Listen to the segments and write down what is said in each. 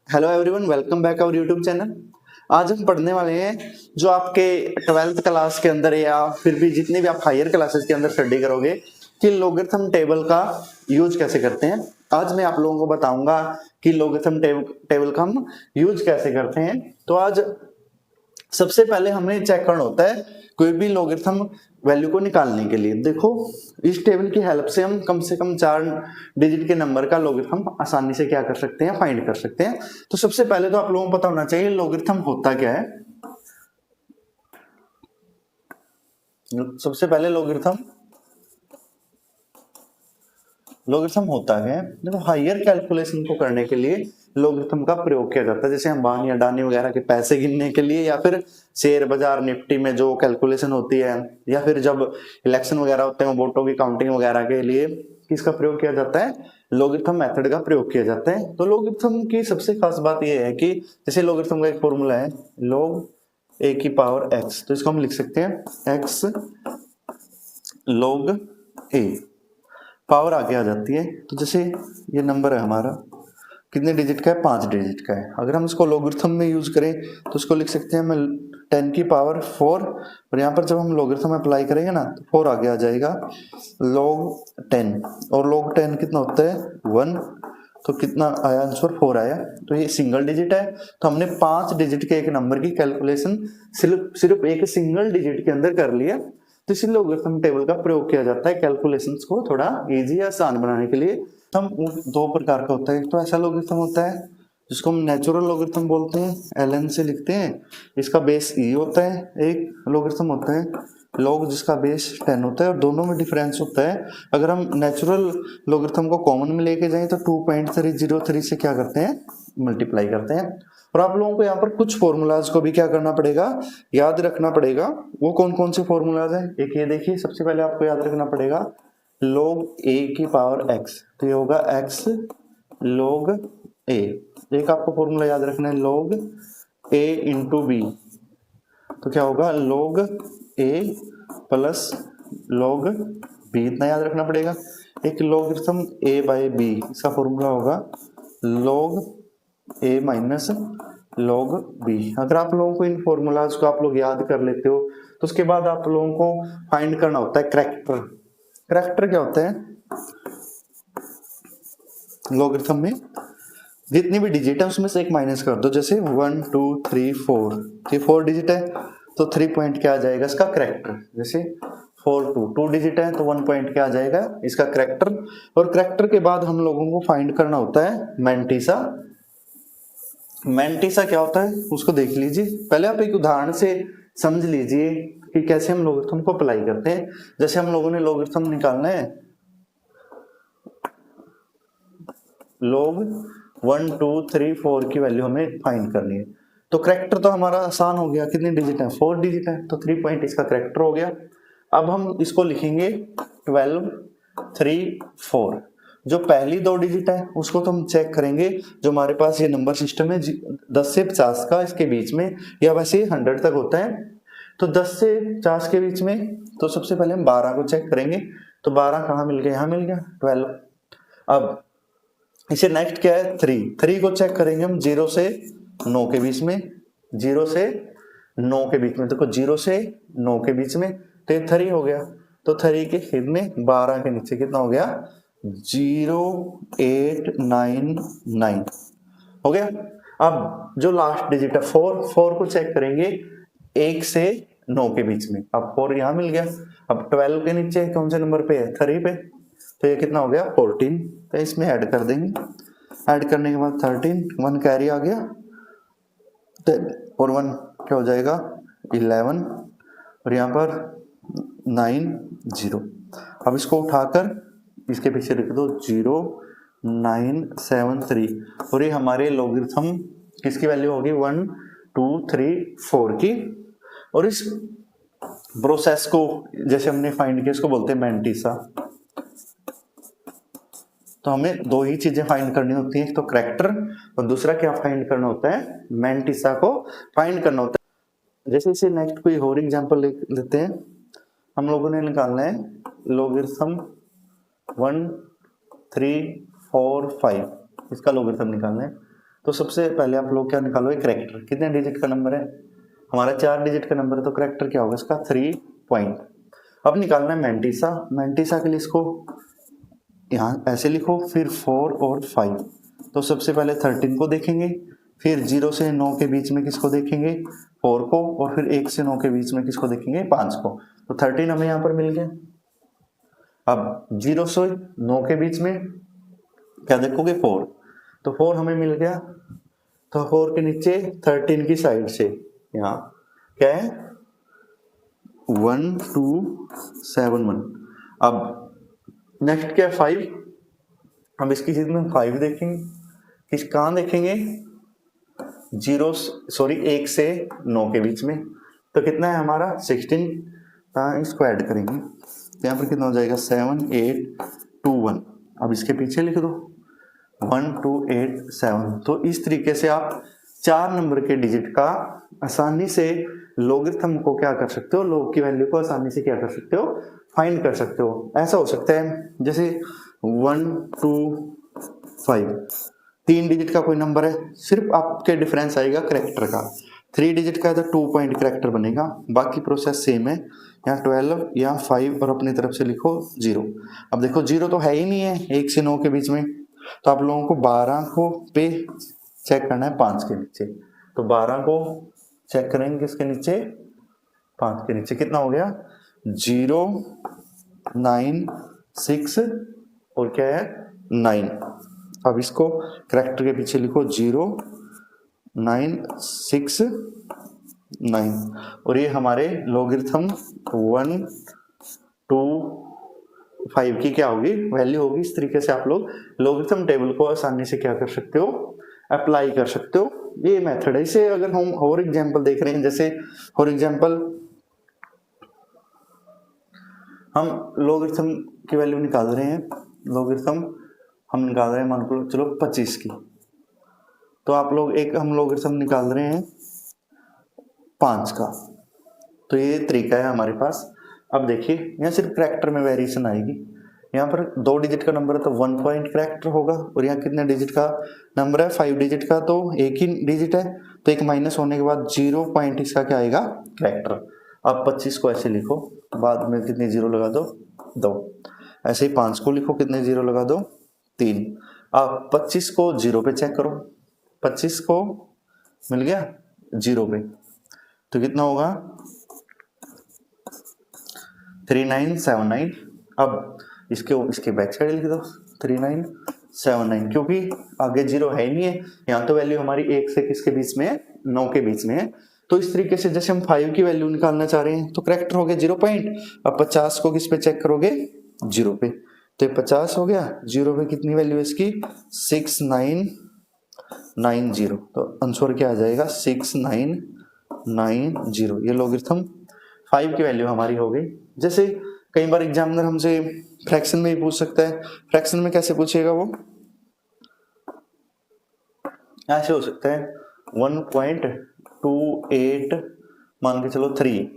Hello everyone, welcome back our YouTube channel. आज हम पढ़ने वाले हैं जो आपके 12th क्लास के अंदर या फिर भी जितने भी आप हायर क्लासेस के अंदर स्टडी करोगे कि लॉगरिथम टेबल का यूज कैसे करते हैं। आज मैं आप लोगों को बताऊंगा कि लॉगरिथम टेबल का हम यूज कैसे करते हैं। तो आज सबसे पहले हमें चेक करना होता है कोई भी लॉगरिथम वैल्यू को निकालने के लिए। देखो, इस टेबल की हेल्प से हम से कम 4 डिजिट के नंबर का लॉगरिथम आसानी से क्या कर सकते हैं, फाइंड कर सकते हैं। तो सबसे पहले तो आप लोगों को पता होना चाहिए लॉगरिथम होता क्या है। सबसे पहले लॉगरिथम होता है, देखो हायर कैलकुलेशन को करने के लिए लॉगरिथम का प्रयोग किया जाता है। जैसे हम बान या डानी वगैरह के पैसे गिनने के लिए, या फिर शेयर बाजार निफ्टी में जो कैलकुलेशन होती है, या फिर जब इलेक्शन वगैरह होते हैं वोटों की काउंटिंग वगैरह के लिए किसका प्रयोग किया जाता है, लॉगरिथम मेथड का प्रयोग किया जाता है। तो लॉगरिथम की सबसे खास बात यह है कि जैसे लॉगरिथम का एक फॉर्मूला है log a की पावर x, तो इसको हम लिख सकते हैं x log a, पावर आगे आ जाती है। तो जैसे ये नंबर है हमारा, कितने डिजिट का है, 5 डिजिट का है। अगर हम इसको लॉगरिथम में यूज करें तो इसको लिख सकते हैं हम 10 की पावर 4, और यहाँ पर जब हम लॉगरिथम अप्लाई करेंगे ना तो 4 आगे आ जाएगा, log 10, और log 10 कितना होता है 1, तो कितना आया आंसर 4 आया। तो ये सिंगल डिजिट है, तो हमने 5 डिजिट के एक नंबर की कैलकुलेशन सिर्फ एक सिंगल डिजिट के अंदर कर लिया। तो इसीलिए लॉगरिथम टेबल का प्रयोग किया जाता है कैलकुलेशंस को थोड़ा इजी या आसान बनाने के लिए। हम दो प्रकार का होता है, एक तो ऐसा लॉगरिथम होता है जिसको हम नेचुरल लॉगरिथम बोलते हैं, ln से लिखते हैं, इसका बेस e होता है। एक लॉगरिथम होता है log जिसका बेस 10 होता है, और दोनों में डिफरेंस होता है। अगर हम नेचुरल लॉगरिथम को कॉमन में लेके जाएं तो 2.303 से क्या करते हैं, मल्टीप्लाई करते हैं। और आप लोगों को यहाँ पर कुछ फॉर्मूलाज को भी क्या करना पड़ेगा, याद रखना पड़ेगा। वो कौन कौन से फॉर्मूलाज हैं, एक ये देखिए, सबसे पहले आपको याद रखना पड़ेगा log a की पावर x, तो ये होगा x log a। एक आपको फॉर्मूला याद रखना है log a इंटू बी, तो क्या होगा log a plus log b, इतना याद रखना पड़ेगा। एक लॉगरिथम a बाय b, इसका फॉर्मूला होगा log a minus log b। अगर आप लोगों को इन फॉर्मूलाज को आप लोग याद कर लेते हो तो उसके बाद आप लोगों को फाइंड करना होता है करैक्टर। करैक्टर क्या होता है, लॉगरिथम में जितनी भी डिजिट है उसमें से एक माइनस कर दो। जैसे 1 2 3 4, ये 4 डिजिट है तो 3 पॉइंट क्या आ जाएगा इसका करैक्टर। जैसे 4 2 डिजिट है तो 1 पॉइंट क्या आ जाएगा इसका करैक्टर। और करैक्टर के बाद हम लोगों को फाइंड करना होता है मैंटिसा। मैंटिसा क्या होता है उसको देख लीजिए, पहले आप एक उदाहरण से समझ लीजिए कि कैसे हम लॉगरिथम को अप्लाई करते हैं। जैसे हम लोगों ने लॉगरिथम निकालना है log 1 2 3 4 की वैल्यू हमें फाइंड करनी है। तो करैक्टर तो हमारा आसान हो गया, कितने डिजिट है, 4 डिजिट है, तो 3 पॉइंट इसका करैक्टर हो गया। अब हम इसको लिखेंगे 12 3 4। जो पहली 2 डिजिट है उसको तो हम चेक करेंगे, जो हमारे पास ये नंबर सिस्टम है 10 से 50 का, इसके बीच में, या वैसे 100 तक होता है। तो 10 से 50 के बीच में, तो सबसे पहले हम 12 को चेक करेंगे। तो 12 कहाँ मिल गया, यहाँ मिल गया 12। अब इसे नेक्स्ट क्या है 3 को चेक करेंगे हम 0 से 9 के बीच में, 0 से 9 के बीच में, देखो 0 से 9 के बीच में, तो ये 3 हो गया। तो 3 के खेद में 12 के नीचे कितना हो गया 0 8 9 9 हो गया। अब जो लास्ट डिजिट है 4 को चेक करेंगे 1 से 9 के बीच में, अब 4 यहां मिल गया। अब 12 के नीचे कौन से नंबर पे है, 3 पे, तो ये कितना हो गया 14। तो इसमें ऐड कर देंगे, ऐड करने के बाद 13, 1 कैरी आ गया, और 1 क्या हो जाएगा 11, और यहाँ पर 9 0। अब इसको उठाकर इसके पीछे लिख दो 0 9 7 3, और ये हमारे लॉगरिथम किसकी वैल्यू होगी 1 2 3 4 की। और इस प्रोसेस को जैसे हमने फाइंड किया इसको बोलते हैं मैंटिसा। तो हमें दो ही चीजें फाइंड करनी होती है, एक तो करैक्टर और दूसरा क्या फाइंड करना होता है, मैंटिसा को फाइंड करना होता है। जैसे इसे नेक्स्ट कोई और एग्जांपल लेते हैं, हम लोगों ने निकालना है लॉगरिथम 1 3 4 5, इसका लॉगरिथम निकालना है। तो सबसे पहले आप लोग क्या निकालो, एक करेक्टर। कितने डिजिट का नंबर है हमारा, 4 डिजिट का नंबर है, तो करेक्टर क्या होगा इसका 3 पॉइंट। अब निकालना है मैंटिसा। मैंटिसा के लिए इसको यहाँ ऐसे लिखो, फिर 4 और 5। तो सबसे पहले 13 को देखेंगे, फिर 0 से 9 के बीच में किसको देखेंगे, 4 को, और फिर 1 से 9 के बीच में किसको देखेंगे, 5 को। तो 13 हमें यहाँ पर मिल गया। अब 0 से 9 के बीच में क्या देखोगे, 4। तो 4 हमें मिल गया। तो 4 के नीचे 13 की साइड से यहाँ क्या है, 1 2 7 1। अब नेक्स्ट क्या है, 5। अब इसकी चीज में 5 देखेंगे, किस कहाँ देखेंगे, 1 से 9 के बीच में। तो कितना है हमारा 16, इसको ऐड करेंगे तो यहाँ पर कितना हो जाएगा 7 8 2 1। अब इसके पीछे लिख दो 1 2 8 7। तो इस तरीके से आप 4 नंबर के डिजिट का आसानी से लॉगरिथम को क्या कर सकते हो, लॉग की वैल्यू को आसानी से क्या कर सकते हो, फाइंड कर सकते हो। ऐसा हो सकता है जैसे 1 2 5, 3 डिजिट का कोई नंबर है, सिर्फ आपके डिफरेंस आएगा करेक्टर का। 3 डिजिट का है तो 2 पॉइंट करेक्टर बनेगा, बाकी प्रोसेस सेम है। यहाँ 12, यहाँ 5 और अपनी तरफ से लिखो 0। अब देखो 0 तो है ही नहीं है 1 से 9 के बीच में, तो आप लोगों को 12 को पे चेक करना है 5 के नीचे। तो 12 को चेक करेंगे किसके नीचे, 5 के नीचे। कितना हो गया 0 9 6 और क्या है 9। अब इसको करेक्टर के पीछे लिखो 0 9 6 9। और ये हमारे लॉगरिथम 1 2 5 की क्या होगी, वैल्यू होगी। इस तरीके से आप लोग लॉगरिथम टेबल को आसानी से क्या कर सकते हो, अप्लाई कर सकते हो। ये मेथड है। इसे अगर हम और एग्जांपल देख रहे हैं, जैसे फॉर एग्जांपल हम लॉगरिथम की वैल्यू निकाल रहे हैं, लॉगरिथम हम निकाल रहे हैं मान लो चलो 25 की। तो आप लोग हम लॉगरिथम निकाल रहे हैं 5 का। तो ये तरीका है हमारे पास। अब देखिए यहाँ सिर्फ करेक्टर में वेरिएशन आएगी। यहाँ पर 2 डिजिट का नंबर है तो 1 पॉइंट करेक्टर होगा, और यहाँ कितने डिजिट का नंबर है 5 डिजिट का, तो एक ही डिजिट है, तो एक माइनस होने के बाद 0 पॉइंट इसका क्या आएगा करेक्टर। अब 25 को ऐसे लिखो, बाद में कितने 0 लगा दो 2। ऐसे ही 5 को लिखो, कितने 0 लगा दो 3। अब 25 को 0 पे चेक करो, 25 को मिल गया 0 पे, तो कितना होगा 3979। अब इसके बैक साइड लिख दो 3979, क्योंकि आगे 0 है ही नहीं है। यहाँ तो वैल्यू हमारी 1 से किसके बीच में है, 9 के बीच में है। तो इस तरीके से जैसे हम 5 की वैल्यू निकालना चाह रहे हैं तो करेक्टर हो गया 0 पॉइंट। अब 50 को किस पे चेक करोगे 0 पे, तो 50 हो गया 0 पे, कितनी वैल्यू है इसकी 6990। तो आंसर क्या आ जाएगा 6990। ये लॉगरिथम 5 की वैल्यू हमारी हो गई। जैसे कई बार एग्जामिनर हमसे फ्रैक्शन में ही पूछ सकता है। फ्रैक्शन में कैसे पूछेगा, वो ऐसे हो सकता है 1.28 मान के चलो 3।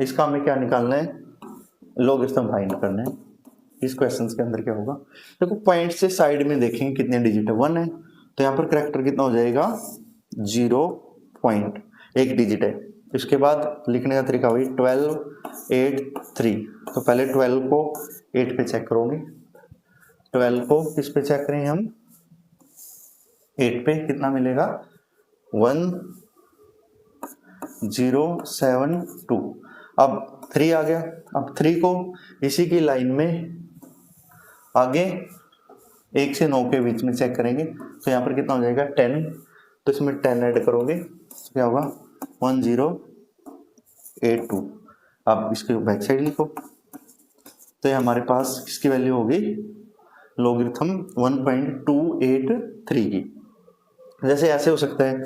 इसका हमें क्या निकालना है, लॉगरिथम फाइंड करना है। इस क्वेश्चन के अंदर क्या होगा, देखो पॉइंट से साइड में देखेंगे कितने डिजिट है, 1 है, तो यहाँ पर करेक्टर कितना हो जाएगा 0 पॉइंट, एक डिजिट है। इसके बाद लिखने का तरीका वही 12 8 3। तो पहले 12 को 8 पे चेक करोगे, 12 को किस पे चेक करें हम 8 पे, कितना मिलेगा 1072। अब 3 आ गया। अब 3 को इसी की लाइन में आगे 1 से 9 के बीच में चेक करेंगे, तो यहाँ पर कितना हो जाएगा 10। तो इसमें 10 ऐड करोगे तो क्या होगा 1082। अब इसके बैक साइड लिखो, तो ये हमारे पास किसकी वैल्यू होगी, लॉगरिथम 1.283 की। जैसे ऐसे हो सकता है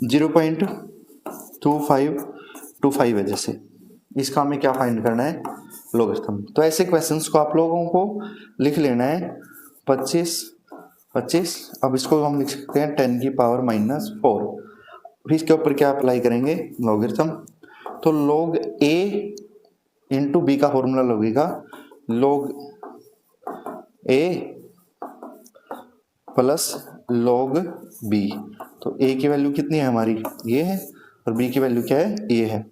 0.2525 है, जैसे इसका हमें क्या फाइंड करना है लॉगरिथम। तो ऐसे क्वेश्चंस को आप लोगों को लिख लेना है 25 25। अब इसको हम लिख सकते हैं 10 की पावर -4। फिर इसके ऊपर क्या अप्लाई करेंगे लॉगरिथम, तो log a इंटू बी का फॉर्मूला लगेगा log a plus log b। तो a की वैल्यू कितनी है हमारी, ये है, और b की वैल्यू क्या है, ये है।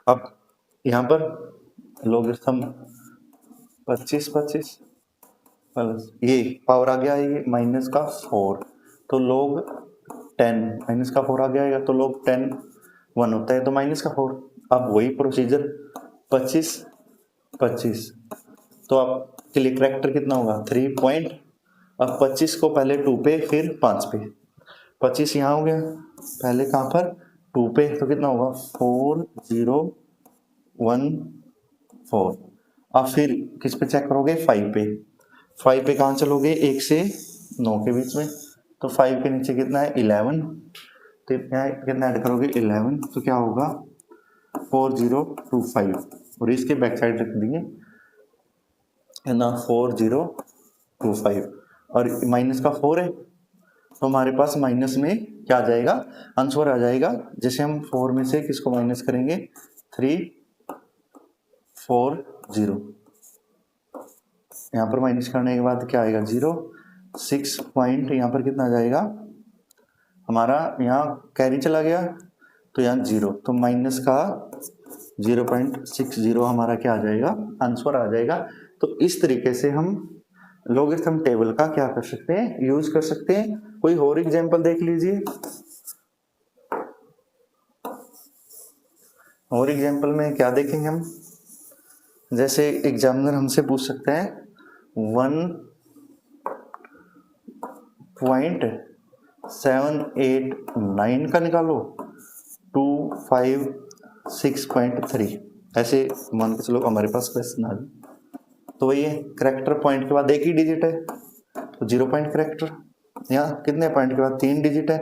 अब यहाँ पर लॉगरिथम 25 प्लस ये पावर आ गया, ये माइनस का 4, तो log 10 माइनस का 4 आ गया, तो log 10 1 होता है, तो माइनस का 4। अब वही प्रोसीजर 25 तो आपके लिए करेक्टर कितना होगा 3 पॉइंट। अब 25 को पहले 2 पे फिर 5 पे, 25 यहाँ हो गया, पहले कहाँ पर 2 पे, तो कितना होगा 4014। अब फिर किस पे चेक करोगे 5 पे, 5 पे कहाँ चलोगे 1 से 9 के बीच में, तो 5 के नीचे कितना है 11, तो यहाँ कितना ऐड करोगे 11, तो क्या होगा 4025, और इसके बैक साइड रख देंगे है ना 4025, और माइनस का 4 है, तो हमारे पास माइनस में क्या आ जाएगा, आंसर आ जाएगा। जैसे हम 4 में से किसको माइनस करेंगे 340, यहाँ पर माइनस करने के बाद क्या आएगा 0, 6 पॉइंट, यहाँ पर कितना आ जाएगा हमारा, यहाँ कैरी चला गया तो यहाँ 0, तो माइनस का 0.60 हमारा क्या आ जाएगा, आंसर आ जाएगा। तो इस तरीके से हम लॉगरिथम टेबल का क्या कर सकते हैं, यूज कर सकते हैं। कोई और एग्जांपल देख लीजिए, और एग्जांपल में क्या देखेंगे हम, जैसे एग्जामिनर हमसे पूछ सकते हैं 1.789 का निकालो 256.3, ऐसे मान के चलो हमारे पास क्वेश्चन आ जाए, तो वही है करेक्टर पॉइंट के बाद एक ही डिजिट है, तो 0 पॉइंट करेक्टर, यहाँ कितने पॉइंट के बाद 3 डिजिट है,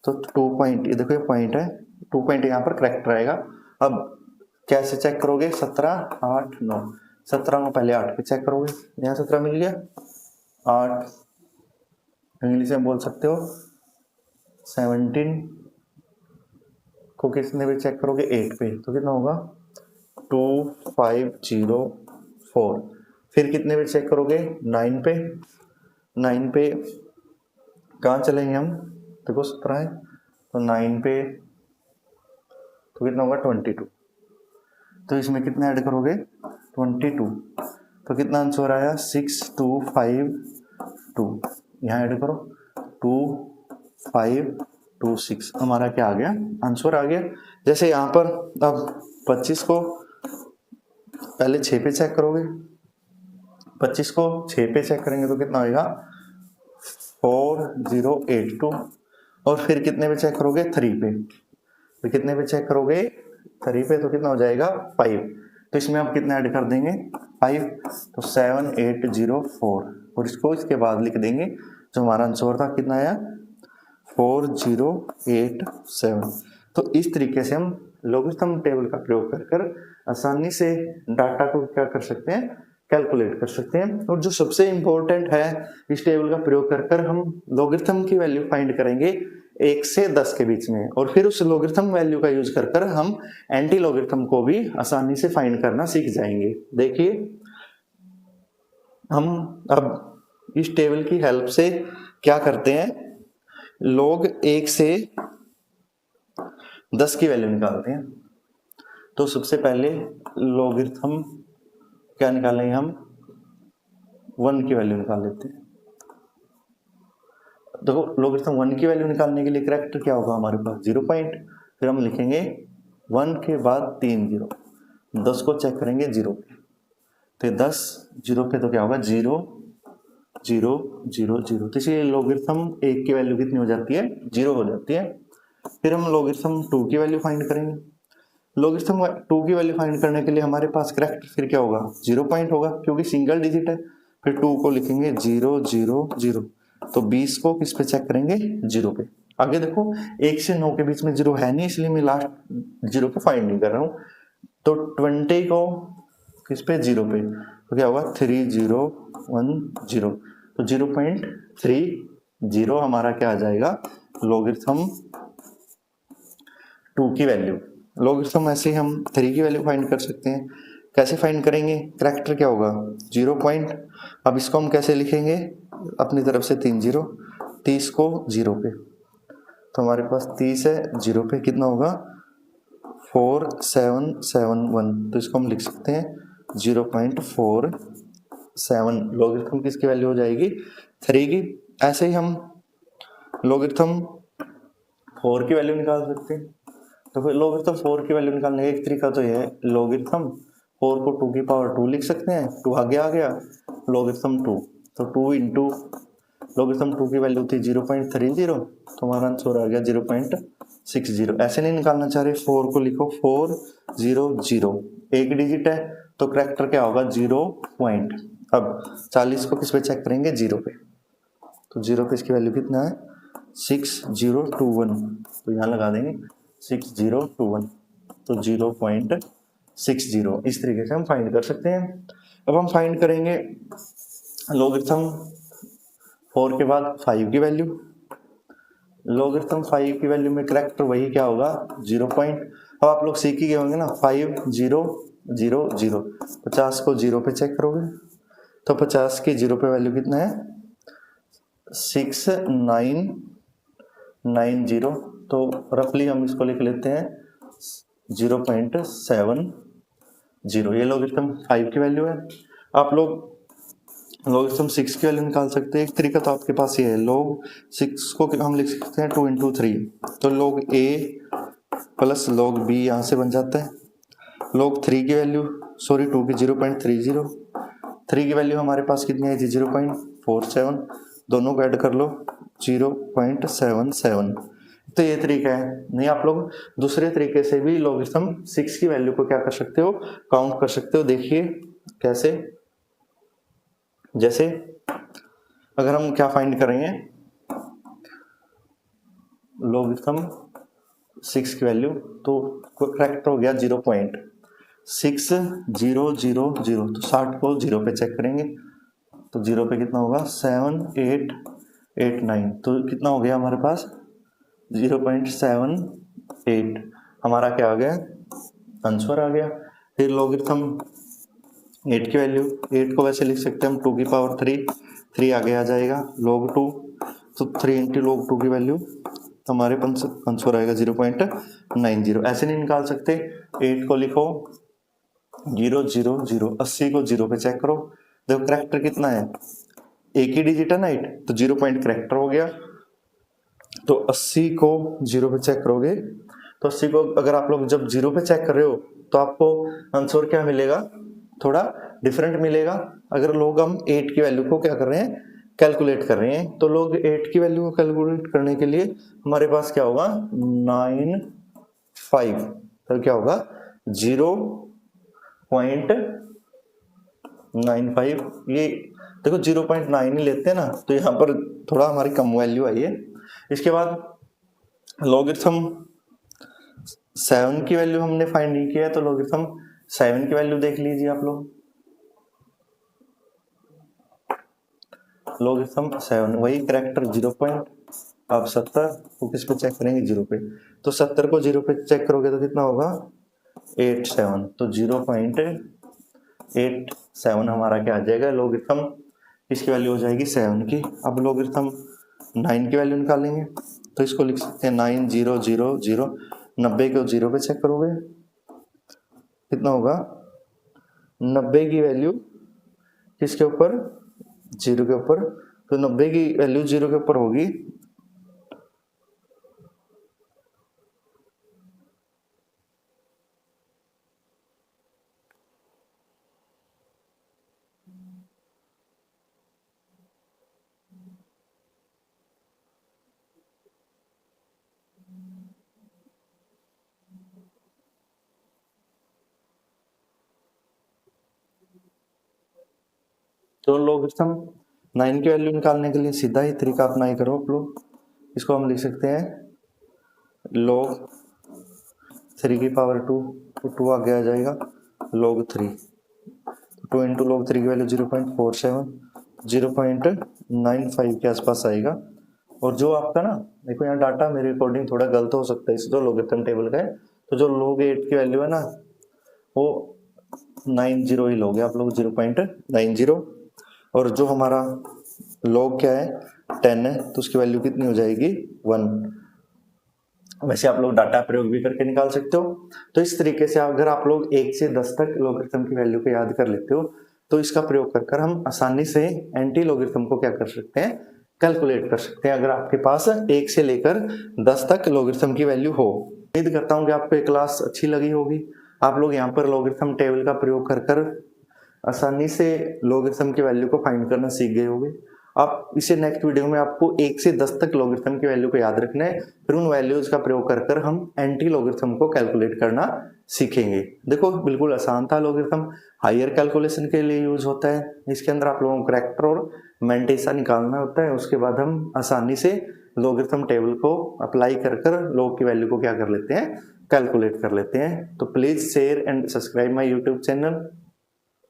तो 2 पॉइंट, ये देखो ये पॉइंट है, 2 पॉइंट यहाँ पर करेक्टर आएगा। अब कैसे चेक करोगे 17 8 9, 17 को पहले 8 पे चेक करोगे, यहाँ 17 मिल गया, 8 इंग्लिश में बोल सकते हो 17 को किसने भी चेक करोगे 8 पे, तो कितना होगा 2504। फिर कितने पे चेक करोगे 9 पे, 9 पे कहाँ चलेंगे हम, देखो 17 है, तो 9 पे तो कितना होगा 22, तो इसमें कितना ऐड करोगे 22, तो कितना आंसर आया 6252, यहाँ ऐड करो 2526, हमारा क्या आ गया, आंसर आ गया। जैसे यहाँ पर अब 25 को पहले 6 पे चेक करोगे, 25 को 6 पे चेक करेंगे तो कितना होगा 4082, और फिर कितने पे चेक करोगे 3 पे, तो कितने पे चेक करोगे 3 पे, तो कितना हो जाएगा 5, तो इसमें आप कितना ऐड कर देंगे 5, तो 7804, और इसको इसके बाद लिख देंगे, जो हमारा आंसर था कितना आया 4087। तो इस तरीके से हम लॉगरिथम टेबल का प्रयोग कर आसानी से डाटा को क्या कर सकते हैं, कैलकुलेट कर सकते हैं। और जो सबसे इंपॉर्टेंट है, इस टेबल का प्रयोग कर हम लॉगरिथम की वैल्यू फाइंड करेंगे 1 से 10 के बीच में, और फिर उस लॉगरिथम वैल्यू का यूज कर हम एंटी लॉगरिथम को भी आसानी से फाइंड करना सीख जाएंगे। देखिए हम अब इस टेबल की हेल्प से क्या करते हैं, log 1 से 10 की वैल्यू निकालते हैं। तो सबसे पहले लॉगरिथम क्या निकालेंगे हम, 1 की वैल्यू निकाल लेते हैं। देखो लॉगरिथम 1 की वैल्यू निकालने के लिए करेक्टर क्या होगा हमारे पास 0 पॉइंट, फिर हम लिखेंगे 1 के बाद 3 0, 10 को चेक करेंगे 0 पे, तो 10 0 पे तो क्या होगा 0 0 0 0, तो इसलिए लॉगरिथम 1 की वैल्यू कितनी हो जाती है 0 हो जाती है। फिर हम लॉगरिथम 2 की वैल्यू फाइंड करेंगे। लॉगरिथम 2 की वैल्यू फाइंड करने के लिए हमारे पास करेक्ट फिर क्या होगा 0 पॉइंट होगा, क्योंकि सिंगल डिजिट है। फिर 2 को लिखेंगे 0 0 0, तो 20 को किस पे चेक करेंगे 0 पे। आगे देखो 1 से 9 के बीच में 0 है नहीं, इसलिए मैं लास्ट 0 को फाइंड नहीं कर रहा हूँ। तो 20 को किस पे 0 पे, तो क्या होगा 3 0 1 0, तो 0.30 हमारा क्या आ जाएगा लॉगरिथम 2 की वैल्यू। लॉगरिथम ऐसे हम 3 की वैल्यू फाइंड कर सकते हैं। कैसे फाइंड करेंगे, करैक्टर क्या होगा 0 पॉइंट। अब इसको हम कैसे लिखेंगे, अपनी तरफ से 3 0, 30 को 0 पे, तो हमारे पास 30 है 0 पे कितना होगा 4771, तो इसको हम लिख सकते हैं 0.47। लॉगरिथम किसकी वैल्यू हो जाएगी 3 की। ऐसे ही हम लॉगरिथम 4 की वैल्यू निकाल सकते हैं। तो फिर लॉगरिथम 4 की वैल्यू निकालने का एक तरीका तो यह है, लॉगरिथम 4 को 2 की पावर 2 लिख सकते हैं, 2 आगे आ गया लॉगरिथम 2, तो 2 इंटू लॉगरिथम 2 की वैल्यू थी 0.30, तो हमारा आंसर आ गया 0.60। ऐसे नहीं निकालना चाह रहे, 4 को लिखो 400, एक डिजिट है तो करैक्टर क्या होगा 0 पॉइंट। अब 40 को किस पे चेक करेंगे 0 पे, तो 0 पे इसकी वैल्यू कितना है 6021, तो यहाँ लगा देंगे 6021, तो 0.60। इस तरीके से हम फाइंड कर सकते हैं। अब हम फाइंड करेंगे लॉगरिथम 4 के बाद 5 की वैल्यू। लॉगरिथम 5 की वैल्यू में करैक्टर वही क्या होगा 0 पॉइंट। अब आप लोग सीख ही गए होंगे ना, 5 0 0 0, 50 को 0 पे चेक करोगे तो 50 की 0 पे वैल्यू कितना है 6990, तो रफली हम इसको लिख लेते हैं 0.70। ये लॉगरिथम 5 की वैल्यू है। आप लोग लॉगरिथम 6 की वैल्यू निकाल सकते हैं। एक तरीका तो आपके पास ये है, log 6 को हम लिख सकते हैं 2 इंटू 3, तो log a plus log b यहाँ से बन जाता है। log 3 की वैल्यू 2 की 0.30, 3 की वैल्यू हमारे पास कितनी आई थी 0.47, दोनों को ऐड कर लो 0.77। तो ये तरीका है। नहीं आप लोग दूसरे तरीके से भी लॉगरिथम 6 की वैल्यू को क्या कर सकते हो, काउंट कर सकते हो। देखिए कैसे, जैसे अगर हम क्या फाइंड करेंगे लॉगरिथम 6 की वैल्यू, तो करेक्ट हो गया 0.6000, तो 60 को 0 पे चेक करेंगे तो 0 पे कितना होगा 7889, तो कितना हो गया हमारे पास 0.78, हमारा क्या आ गया आंसर आ गया। फिर लॉगरिथम 8 की वैल्यू, 8 को वैसे लिख सकते हैं हम 2 की पावर 3 आगे आ जाएगा log 2, तो 3 इंटू log 2 की वैल्यू तो हमारे आंसर आएगा 0.90। ऐसे नहीं निकाल सकते, 8 को लिखो 0 0 0, 80 को 0 पे चेक करो, देखो करैक्टर कितना है, एक ही डिजिट है ना 8, तो 0 पॉइंट करैक्टर हो गया। तो 80 को 0 पे चेक करोगे तो 80 को अगर आप लोग जब 0 पे चेक कर रहे हो तो आपको आंसर क्या मिलेगा, थोड़ा डिफरेंट मिलेगा। अगर लोग हम 8 की वैल्यू को क्या कर रहे हैं कैलकुलेट कर रहे हैं, तो लोग 8 की वैल्यू को कैलकुलेट करने के लिए हमारे पास क्या होगा 95, तो क्या होगा 0.95, ये देखो 0.9 ही लेते हैं ना, तो यहाँ पर थोड़ा हमारी कम वैल्यू आई है। इसके बाद लॉगरिथम 7 की वैल्यू हमने फाइंड नहीं किया है, तो लॉगरिथम 7 की वैल्यू देख लीजिए आप लोग। लॉगरिथम 7 वही करैक्टर 0 पॉइंट, अब 70 को किस पे चेक करेंगे 0 पे, तो 70 को 0 पे चेक करोगे तो कितना होगा 87, तो 0.87 हमारा क्या आ जाएगा लॉगरिथम, इसकी वैल्यू हो जाएगी 7 की। अब लॉगरिथम 9 की वैल्यू निकालेंगे, तो इसको लिख सकते हैं 9000, 90 को 0 पे चेक करोगे कितना होगा 90 की वैल्यू किसके ऊपर 0 के ऊपर, तो 90 की वैल्यू 0 के ऊपर होगी तो लॉगरिथम 9 की वैल्यू निकालने के लिए सीधा ही तरीका अपना करो आप लोग। इसको हम लिख सकते हैं log 3 की पावर 2, तो 2 आगे आ जाएगा log 3, 2 इंटू log 3 की वैल्यू 0.47, 0.95 के आसपास आएगा। और जो आपका ना देखो यहाँ डाटा मेरे अकॉर्डिंग थोड़ा गलत हो सकता है, इस जो लॉगरिथम टेबल का है, तो जो log 8 की वैल्यू है ना वो 0.90 ही लोगे आप लोग, 0.90। और जो हमारा लॉग क्या है 10 है, तो उसकी वैल्यू कितनी हो जाएगी 1। वैसे आप लोग डाटा प्रयोग भी करके निकाल सकते हो। तो इस तरीके से अगर आप लोग 1 से 10 तक लॉगरिथम की वैल्यू को याद कर लेते हो, तो इसका प्रयोग कर हम आसानी से एंटी लॉगरिथम को क्या कर सकते हैं, कैलकुलेट कर सकते हैं, अगर आपके पास 1 से लेकर 10 तक लॉगरिथम की वैल्यू हो। उम्मीद करता हूँ कि आपको ये क्लास अच्छी लगी होगी। आप लोग यहाँ पर लॉगरिथम टेबल का प्रयोग कर आसानी से लॉगरिथम की वैल्यू को फाइंड करना सीख गए होंगे। आप इसे नेक्स्ट वीडियो में आपको 1 से 10 तक लॉगरिथम की वैल्यू को याद रखना है, फिर उन वैल्यूज का प्रयोग कर हम एंटी लॉगरिथम को कैलकुलेट करना सीखेंगे। देखो बिल्कुल आसान था। लॉगरिथम हायर कैलकुलेशन के लिए यूज होता है। इसके अंदर आप लोगों को करैक्टर और मेंटेसा निकालना होता है। उसके बाद हम आसानी से लॉगरिथम टेबल को अप्लाई कर लॉग की वैल्यू को क्या कर लेते हैं, कैलकुलेट कर लेते हैं। तो please share and subscribe my YouTube channel.